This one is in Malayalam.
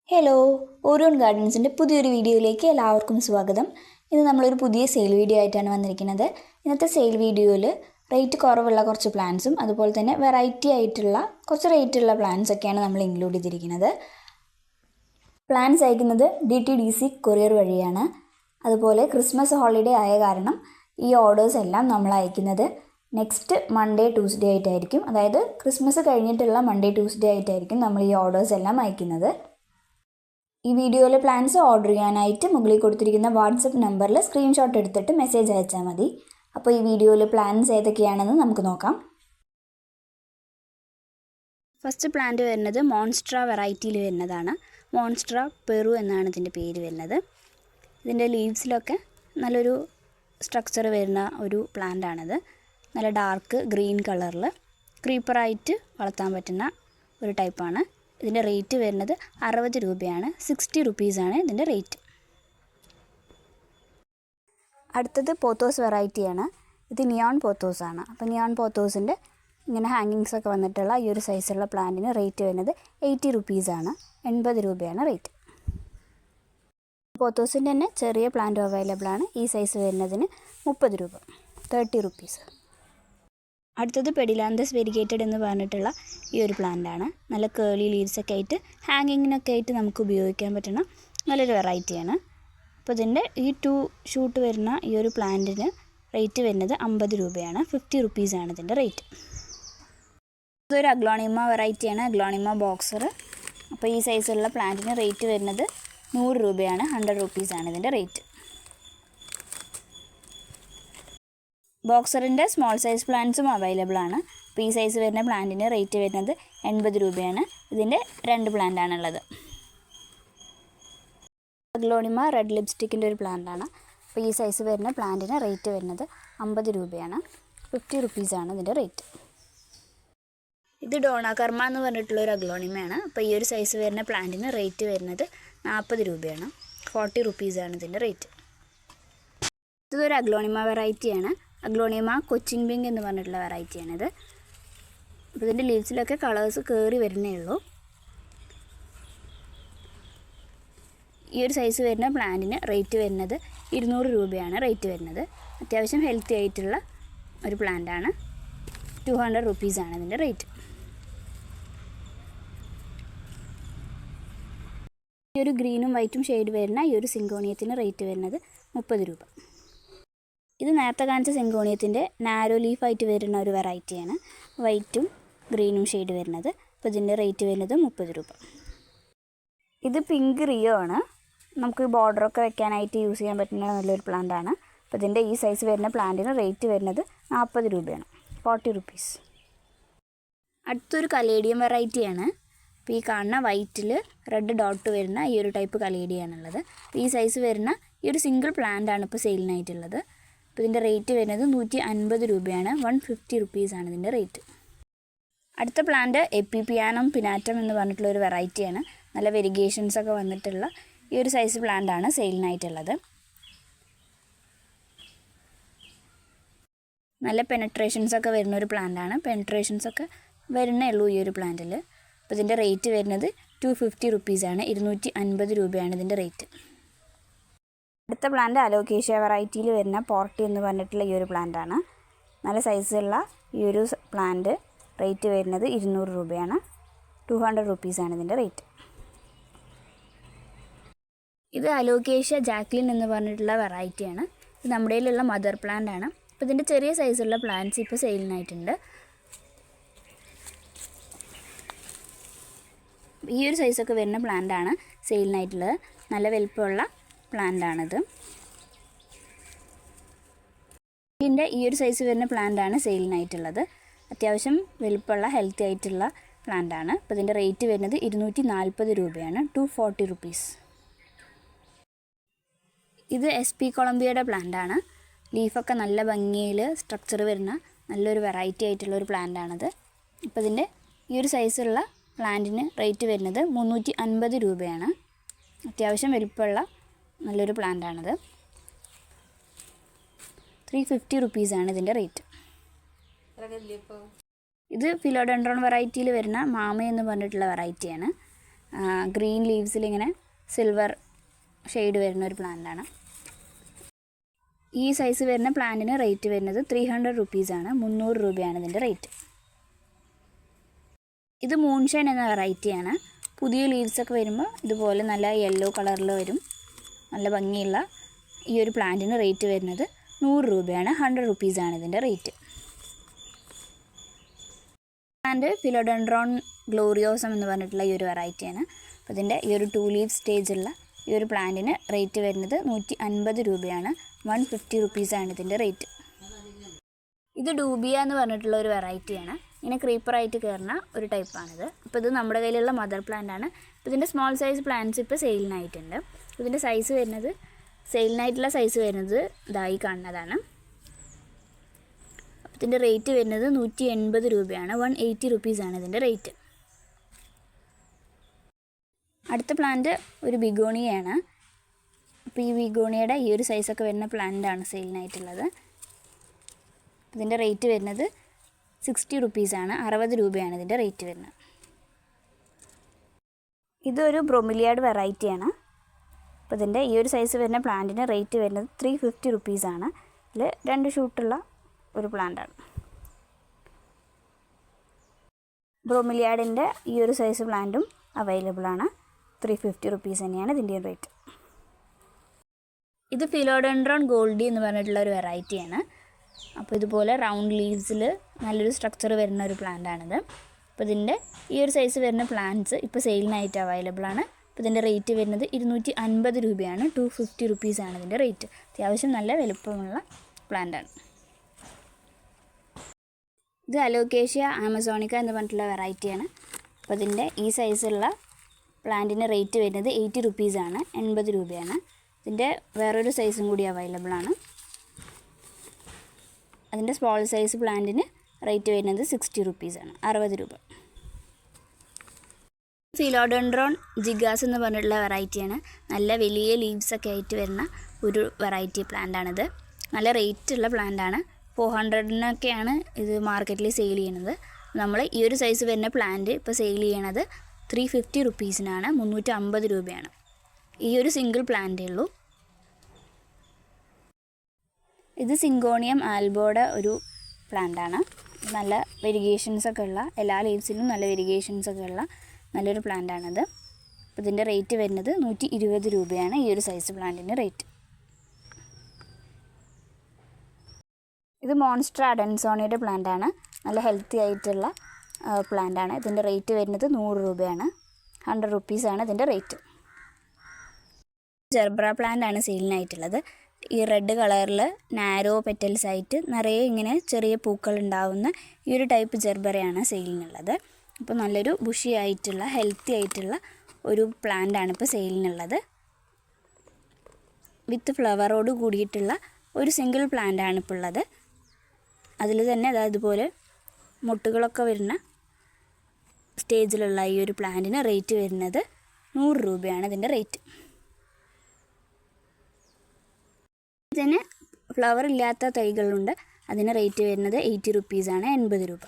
ഹലോ, ഓരോൺ ഗാർഡൻസിൻ്റെ പുതിയൊരു വീഡിയോയിലേക്ക് എല്ലാവർക്കും സ്വാഗതം. ഇത് നമ്മളൊരു പുതിയ സെയിൽ വീഡിയോ ആയിട്ടാണ് വന്നിരിക്കുന്നത്. ഇന്നത്തെ സെയിൽ വീഡിയോയിൽ റേറ്റ് കുറവുള്ള കുറച്ച് പ്ലാൻസും അതുപോലെ തന്നെ വെറൈറ്റി ആയിട്ടുള്ള കുറച്ച് റേറ്റുള്ള പ്ലാൻസൊക്കെയാണ് നമ്മൾ ഇൻക്ലൂഡ് ചെയ്തിരിക്കുന്നത്. പ്ലാൻസ് അയക്കുന്നത് DTDC കൊറിയർ വഴിയാണ്. അതുപോലെ ക്രിസ്മസ് ഹോളിഡേ ആയ കാരണം ഈ ഓർഡേഴ്സ് എല്ലാം നമ്മൾ അയക്കുന്നത് നെക്സ്റ്റ് മൺഡേ ട്യൂസ്ഡേ ആയിട്ടായിരിക്കും. അതായത് ക്രിസ്മസ് കഴിഞ്ഞിട്ടുള്ള മൺഡേ ട്യൂസ്ഡേ ആയിട്ടായിരിക്കും നമ്മൾ ഈ ഓർഡേഴ്സ് എല്ലാം അയക്കുന്നത്. ഈ വീഡിയോയിലെ പ്ലാൻസ് ഓർഡർ ചെയ്യാനായിട്ട് മുകളിൽ കൊടുത്തിരിക്കുന്ന വാട്സപ്പ് നമ്പറിൽ സ്ക്രീൻഷോട്ട് എടുത്തിട്ട് മെസ്സേജ് അയച്ചാൽ മതി. അപ്പോൾ ഈ വീഡിയോയിൽ പ്ലാൻസ് ഏതൊക്കെയാണെന്ന് നമുക്ക് നോക്കാം. ഫസ്റ്റ് പ്ലാന്റ് വരുന്നത് മോൺസ്ട്ര വെറൈറ്റിയിൽ വരുന്നതാണ്. മോൺസ്ട്ര പെറു എന്നാണ് ഇതിൻ്റെ പേര് വരുന്നത്. ഇതിൻ്റെ ലീവ്സിലൊക്കെ നല്ലൊരു സ്ട്രക്ചർ വരുന്ന ഒരു പ്ലാന്റാണിത്. നല്ല ഡാർക്ക് ഗ്രീൻ കളറിൽ ക്രീപ്പറായിട്ട് വളർത്താൻ പറ്റുന്ന ഒരു ടൈപ്പാണ്. ഇതിൻ്റെ റേറ്റ് വരുന്നത് 60 രൂപയാണ്. 60 റുപ്പീസാണ് ഇതിൻ്റെ റേറ്റ്. അടുത്തത് പോത്തോസ് വെറൈറ്റിയാണ്. ഇത് നിയോൺ പോത്തോസാണ്. അപ്പോൾ നിയോൺ പോത്തോസിൻ്റെ ഇങ്ങനെ ഹാങ്ങിങ്സ് ഒക്കെ വന്നിട്ടുള്ള ഈ ഒരു സൈസുള്ള പ്ലാന്റിന് റേറ്റ് വരുന്നത് 80 റുപ്പീസാണ്. 80 രൂപയാണ് റേറ്റ്. പോത്തോസിൻ്റെ തന്നെ ചെറിയ പ്ലാന്റും അവൈലബിൾ ആണ്. ഈ സൈസ് വരുന്നതിന് 30 രൂപ, 30 റുപ്പീസ്. അടുത്തത് പെഡിലാന്തസ് വെരിഗേറ്റഡ് എന്ന് പറഞ്ഞിട്ടുള്ള ഈ ഒരു പ്ലാന്റാണ്. നല്ല കേളി ലീവ്സൊക്കെ ആയിട്ട് ഹാങ്ങിങ്ങിനൊക്കെ ആയിട്ട് നമുക്ക് ഉപയോഗിക്കാൻ പറ്റുന്ന നല്ലൊരു വെറൈറ്റിയാണ്. അപ്പോൾ ഇതിൻ്റെ ഈ 2 ഷൂട്ട് വരുന്ന ഈ ഒരു പ്ലാന്റിന് റേറ്റ് വരുന്നത് 50 രൂപയാണ്. 50 റുപ്പീസാണ് ഇതിൻ്റെ റേറ്റ്. ഇതൊരു അഗ്ലോണിമ വെറൈറ്റിയാണ്, അഗ്ലോണിമ ബോക്സർ. അപ്പോൾ ഈ സൈസുള്ള പ്ലാന്റിന് റേറ്റ് വരുന്നത് 100 രൂപയാണ്. 100 റുപ്പീസാണ് ഇതിൻ്റെ റേറ്റ്. ബോക്സറിൻ്റെ സ്മോൾ സൈസ് പ്ലാന്റ്സും അവൈലബിൾ ആണ്. അപ്പോൾ ഈ സൈസ് വരുന്ന പ്ലാന്റിന് റേറ്റ് വരുന്നത് 80 രൂപയാണ്. ഇതിൻ്റെ 2 പ്ലാന്റാണുള്ളത്. അഗ്ലോണിമ റെഡ് ലിപ്സ്റ്റിക്കിൻ്റെ ഒരു പ്ലാന്റാണ്. അപ്പോൾ ഈ സൈസ് വരുന്ന പ്ലാന്റിന് റേറ്റ് വരുന്നത് 50 രൂപയാണ്. 50 റുപ്പീസാണ് ഇതിൻ്റെ റേറ്റ്. ഇത് ഡോണാകർമ്മ എന്ന് പറഞ്ഞിട്ടുള്ളൊരു അഗ്ലോണിമയാണ്. അപ്പോൾ ഈ ഒരു സൈസ് വരുന്ന പ്ലാന്റിന് റേറ്റ് വരുന്നത് 40 രൂപയാണ്. 40 റുപ്പീസാണ് ഇതിൻ്റെ റേറ്റ്. ഇതൊരു അഗ്ലോണിമ വെറൈറ്റിയാണ്. അഗ്ലോണിമ കൊച്ചിൻ പിങ്ക് എന്ന് പറഞ്ഞിട്ടുള്ള വെറൈറ്റിയാണിത്. അപ്പോൾ ഇതിൻ്റെ ലീവ്സിലൊക്കെ കളേഴ്സ് കയറി വരുന്നേ ഉള്ളൂ. ഈ ഒരു സൈസ് വരുന്ന പ്ലാന്റിന് റേറ്റ് വരുന്നത് 200 രൂപയാണ് റേറ്റ് വരുന്നത്. അത്യാവശ്യം ഹെൽത്തി ആയിട്ടുള്ള ഒരു പ്ലാന്റാണ്. 200 റുപ്പീസാണ് ഇതിൻ്റെ റേറ്റ്. ഈ ഒരു ഗ്രീനും വൈറ്റും ഷെയ്ഡ് വരുന്ന ഈ ഒരു സിങ്കോണിയത്തിന് റേറ്റ് വരുന്നത് 30 രൂപ. ഇത് നേരത്തെ കാണിച്ച സിങ്കോണിയത്തിൻ്റെ നാരോ ലീഫായിട്ട് വരുന്ന ഒരു വെറൈറ്റിയാണ്. വൈറ്റും ഗ്രീനും ഷെയ്ഡ് വരുന്നത്. അപ്പോൾ ഇതിൻ്റെ റേറ്റ് വരുന്നത് 30 രൂപ. ഇത് പിങ്ക് റിയോ ആണ്. നമുക്ക് ബോർഡറൊക്കെ വെക്കാനായിട്ട് യൂസ് ചെയ്യാൻ പറ്റുന്ന നല്ലൊരു പ്ലാന്റാണ്. അപ്പോൾ ഇതിൻ്റെ ഈ സൈസ് വരുന്ന പ്ലാന്റിന് റേറ്റ് വരുന്നത് 40 രൂപയാണ്. 40 റുപ്പീസ്. അടുത്തൊരു കലേഡിയം വെറൈറ്റിയാണ്. അപ്പോൾ ഈ കാണുന്ന വൈറ്റിൽ റെഡ് ഡോട്ട് വരുന്ന ഈ ഒരു ടൈപ്പ് കലേഡിയാണുള്ളത്. അപ്പോൾ ഈ സൈസ് വരുന്ന ഈ ഒരു സിംഗിൾ പ്ലാന്റാണ് ഇപ്പോൾ സെയിലിനായിട്ടുള്ളത്. അപ്പോൾ ഇതിൻ്റെ റേറ്റ് വരുന്നത് 150 രൂപയാണ്. 150 റുപ്പീസാണ് ഇതിൻ്റെ റേറ്റ്. അടുത്ത പ്ലാന്റ് എപ്പിപ്പിയാനം പിനാറ്റം എന്ന് പറഞ്ഞിട്ടുള്ള ഒരു വെറൈറ്റിയാണ്. നല്ല വെരിഗേഷൻസൊക്കെ വന്നിട്ടുള്ള ഈ ഒരു സൈസ് പ്ലാന്റാണ് സെയിലിനായിട്ടുള്ളത്. നല്ല പെനട്രേഷൻസൊക്കെ വരുന്ന ഒരു പ്ലാന്റാണ്. പെനട്രേഷൻസൊക്കെ വരുന്നേ ഉള്ളൂ ഈ ഒരു പ്ലാന്റിൽ. അപ്പോൾ ഇതിൻ്റെ റേറ്റ് വരുന്നത് 250 റുപ്പീസാണ്. 250 രൂപയാണ് ഇതിൻ്റെ റേറ്റ്. അടുത്ത പ്ലാന്റ് അലോക്കേഷ്യ വെറൈറ്റിയിൽ വരുന്ന പോർട്ടി എന്ന് പറഞ്ഞിട്ടുള്ള ഈ ഒരു പ്ലാന്റാണ്. നല്ല സൈസുള്ള ഈ ഒരു പ്ലാന്റ് റേറ്റ് വരുന്നത് 200 രൂപയാണ്. 200 റുപ്പീസാണ് ഇതിൻ്റെ റേറ്റ്. ഇത് അലോക്കേഷ്യ ജാക്ലിൻ എന്ന് പറഞ്ഞിട്ടുള്ള വെറൈറ്റിയാണ്. ഇത് നമ്മുടെ കയ്യിലുള്ള മദർ പ്ലാന്റ് ആണ്. അപ്പോൾ ഇതിൻ്റെ ചെറിയ സൈസുള്ള പ്ലാന്റ്സ് ഇപ്പോൾ സെയിലിനായിട്ടുണ്ട്. ഈ ഒരു സൈസൊക്കെ വരുന്ന പ്ലാന്റാണ് സെയിലിനായിട്ടുള്ളത്. നല്ല വലുപ്പമുള്ള പ്ലാന്റാണിത്. ഇതിൻ്റെ ഈ ഒരു സൈസ് വരുന്ന പ്ലാന്റാണ് സെയിലിനായിട്ടുള്ളത്. അത്യാവശ്യം വലുപ്പമുള്ള ഹെൽത്തി ആയിട്ടുള്ള പ്ലാന്റാണ്. അപ്പോൾ ഇതിൻ്റെ റേറ്റ് വരുന്നത് 240 രൂപയാണ്. 240 റുപ്പീസ്. ഇത് SP കൊളംബിയയുടെ പ്ലാന്റാണ്. ലീഫൊക്കെ നല്ല ഭംഗിയിൽ സ്ട്രക്ചർ വരുന്ന നല്ലൊരു വെറൈറ്റി ആയിട്ടുള്ള ഒരു പ്ലാന്റാണിത്. അപ്പോൾ ഇതിൻ്റെ ഈ ഒരു സൈസുള്ള പ്ലാന്റിന് റേറ്റ് വരുന്നത് 350 രൂപയാണ്. അത്യാവശ്യം വലുപ്പമുള്ള നല്ലൊരു പ്ലാന്റാണിത്. 350 റുപ്പീസാണ് ഇതിൻ്റെ റേറ്റ്. ഇത് ഫിലോഡെൻഡ്രോൺ വെറൈറ്റിയിൽ വരുന്ന മാമ എന്ന് പറഞ്ഞിട്ടുള്ള വെറൈറ്റിയാണ്. ഗ്രീൻ ലീവ്സിലിങ്ങനെ സിൽവർ ഷെയ്ഡ് വരുന്ന ഒരു പ്ലാന്റാണ്. ഈ സൈസ് വരുന്ന പ്ലാന്റിന് റേറ്റ് വരുന്നത് 300 റുപ്പീസാണ്. 300 രൂപയാണ് ഇതിൻ്റെ റേറ്റ്. ഇത് മൂൺഷൈൻ എന്ന വെറൈറ്റിയാണ്. പുതിയ ലീവ്സൊക്കെ വരുമ്പോൾ ഇതുപോലെ നല്ല യെല്ലോ കളറിൽ വരും. നല്ല ഭംഗിയുള്ള ഈ ഒരു പ്ലാന്റിന് റേറ്റ് വരുന്നത് 100 രൂപയാണ്. 100 റുപ്പീസാണ് ഇതിൻ്റെ റേറ്റ്. പ്ലാന്റ് ഫിലോഡെൻഡ്രോൺ ഗ്ലോറിയോസം എന്ന് പറഞ്ഞിട്ടുള്ള ഈ ഒരു വെറൈറ്റിയാണ്. അപ്പോൾ ഇതിൻ്റെ ഈ ഒരു 2 ലീഫ് സ്റ്റേജുള്ള ഈ ഒരു പ്ലാന്റിന് റേറ്റ് വരുന്നത് 150 രൂപയാണ്. 150 റുപ്പീസാണ് ഇതിൻ്റെ റേറ്റ്. ഇത് ഡൂബിയ എന്ന് പറഞ്ഞിട്ടുള്ള ഒരു വെറൈറ്റിയാണ്. ഇങ്ങനെ ക്രീപ്പറായിട്ട് കയറുന്ന ഒരു ടൈപ്പാണിത്. അപ്പോൾ ഇത് നമ്മുടെ കയ്യിലുള്ള മദർ പ്ലാന്റ് ആണ്. അപ്പോൾ ഇതിൻ്റെ സ്മോൾ സൈസ് പ്ലാന്റ്സ് ഇപ്പോൾ സെയിലിനായിട്ടുണ്ട്. ഇതിൻ്റെ സൈസ് വരുന്നത് സെയിലിനായിട്ടുള്ള സൈസ് വരുന്നത് ഇതായി കാണുന്നതാണ്. അപ്പോൾ ഇതിൻ്റെ റേറ്റ് വരുന്നത് 180 രൂപയാണ്. 180 റുപ്പീസാണ് ഇതിൻ്റെ റേറ്റ്. അടുത്ത പ്ലാന്റ് ഒരു ബിഗോണിയാണ്. അപ്പോൾ ഈ ബിഗോണിയുടെ ഈ ഒരു സൈസൊക്കെ വരുന്ന പ്ലാന്റാണ് സെയിലിനായിട്ടുള്ളത്. ഇതിൻ്റെ റേറ്റ് വരുന്നത് 60 റുപ്പീസാണ്. 60 രൂപയാണ് ഇതിൻ്റെ റേറ്റ് വരുന്നത്. ഇതൊരു ബ്രൊമിലിയാഡ് വെറൈറ്റിയാണ്. അപ്പോൾ ഇതിൻ്റെ ഈ ഒരു സൈസ് വരുന്ന പ്ലാന്റിന് റേറ്റ് വരുന്നത് 350 റുപ്പീസാണ്. ഇതിൽ 2 ഷൂട്ടുള്ള ഒരു പ്ലാന്റാണ്. ബ്രൊമിലിയാഡിൻ്റെ ഈ ഒരു സൈസ് പ്ലാന്റും അവൈലബിൾ ആണ്. 350 റുപ്പീസ് തന്നെയാണ് ഇതിൻ്റെ റേറ്റ്. ഇത് ഫിലോഡെൻഡ്രോൺ ഗോൾഡി എന്ന് പറഞ്ഞിട്ടുള്ള ഒരു വെറൈറ്റിയാണ്. അപ്പോൾ ഇതുപോലെ റൗണ്ട് ലീവ്സിൽ നല്ലൊരു സ്ട്രക്ചർ വരുന്ന ഒരു പ്ലാന്റാണിത്. അപ്പോൾ ഇതിൻ്റെ ഈ ഒരു സൈസ് വരുന്ന പ്ലാന്റ്സ് ഇപ്പോൾ സെയിലിനായിട്ട് അവൈലബിൾ ആണ്. അപ്പോൾ ഇതിൻ്റെ റേറ്റ് വരുന്നത് 250 രൂപയാണ്. 250 റുപ്പീസാണ് ഇതിൻ്റെ റേറ്റ്. അത്യാവശ്യം നല്ല വലുപ്പമുള്ള പ്ലാന്റാണ്. ഇത് അലോക്കേഷ്യ ആമസോണിക്ക എന്ന് പറഞ്ഞിട്ടുള്ള വെറൈറ്റിയാണ്. അപ്പോൾ ഇതിൻ്റെ ഈ സൈസുള്ള പ്ലാന്റിന് റേറ്റ് വരുന്നത് 80 റുപ്പീസാണ്. 80 രൂപയാണ്. ഇതിൻ്റെ വേറൊരു സൈസും കൂടി അവൈലബിൾ ആണ്. അതിൻ്റെ സ്മോൾ സൈസ് പ്ലാന്റിന് റേറ്റ് വരുന്നത് 60 റുപ്പീസാണ്. 60 രൂപ. ഫിലോഡെൻഡ്രോൺ ജിഗാസ് എന്ന് പറഞ്ഞിട്ടുള്ള വെറൈറ്റിയാണ്. നല്ല വലിയ ലീവ്സൊക്കെ ആയിട്ട് വരുന്ന ഒരു വെറൈറ്റി പ്ലാന്റാണിത്. നല്ല റേറ്റുള്ള പ്ലാന്റാണ്. 400-നൊക്കെയാണ് ഇത് മാർക്കറ്റിൽ സെയിൽ ചെയ്യുന്നത്. നമ്മൾ ഈ ഒരു സൈസ് വരുന്ന പ്ലാന്റ് ഇപ്പോൾ സെയിൽ ചെയ്യണത് 350 റുപ്പീസിനാണ്. 350 രൂപയാണ്. ഈ ഒരു സിംഗിൾ പ്ലാന്റേ ഉള്ളൂ. ഇത് സിങ്കോണിയം ആൽബോയുടെ ഒരു പ്ലാന്റാണ്. നല്ല വെരിഗേഷൻസൊക്കെ ഉള്ള, എല്ലാ ലീവ്സിലും നല്ല വെരിഗേഷൻസൊക്കെ ഉള്ള നല്ലൊരു പ്ലാന്റാണിത്. അപ്പോൾ ഇതിൻ്റെ റേറ്റ് വരുന്നത് 120 രൂപയാണ് ഈ ഒരു സൈസ് പ്ലാന്റിൻ്റെ റേറ്റ്. ഇത് മോൺസ്റ്റർ അഡൻസോണിയുടെ പ്ലാന്റാണ്. നല്ല ഹെൽത്തി ആയിട്ടുള്ള പ്ലാന്റാണ്. ഇതിൻ്റെ റേറ്റ് വരുന്നത് 100 രൂപയാണ്. 100 റുപ്പീസാണ് ഇതിൻ്റെ റേറ്റ്. ജെർബ്ര പ്ലാന്റാണ് സെയിലിനായിട്ടുള്ളത്. ഈ റെഡ് കളറിൽ നാരോ പെറ്റൽസ് ആയിട്ട് നിറയെ ഇങ്ങനെ ചെറിയ പൂക്കൾ ഉണ്ടാവുന്ന ഈ ഒരു ടൈപ്പ് ജെർബറയാണ് സെയിലിനുള്ളത്. അപ്പോൾ നല്ലൊരു ബുഷി ആയിട്ടുള്ള ഹെൽത്തി ആയിട്ടുള്ള ഒരു പ്ലാന്റാണ് ഇപ്പോൾ സെയിലിനുള്ളത്. വിത്ത് ഫ്ലവറോട് കൂടിയിട്ടുള്ള ഒരു സിംഗിൾ പ്ലാന്റാണ് ഇപ്പോൾ ഉള്ളത്. അതിൽ തന്നെ അതുപോലെ മുട്ടുകളൊക്കെ വരുന്ന സ്റ്റേജിലുള്ള ഈ ഒരു പ്ലാന്റിന് റേറ്റ് വരുന്നത് 100 രൂപയാണ് ഇതിൻ്റെ റേറ്റ്. ഇതിന് ഫ്ലവർ ഇല്ലാത്ത തൈകളുണ്ട്. അതിന് റേറ്റ് വരുന്നത് 80 റുപ്പീസാണ്. 80 രൂപ.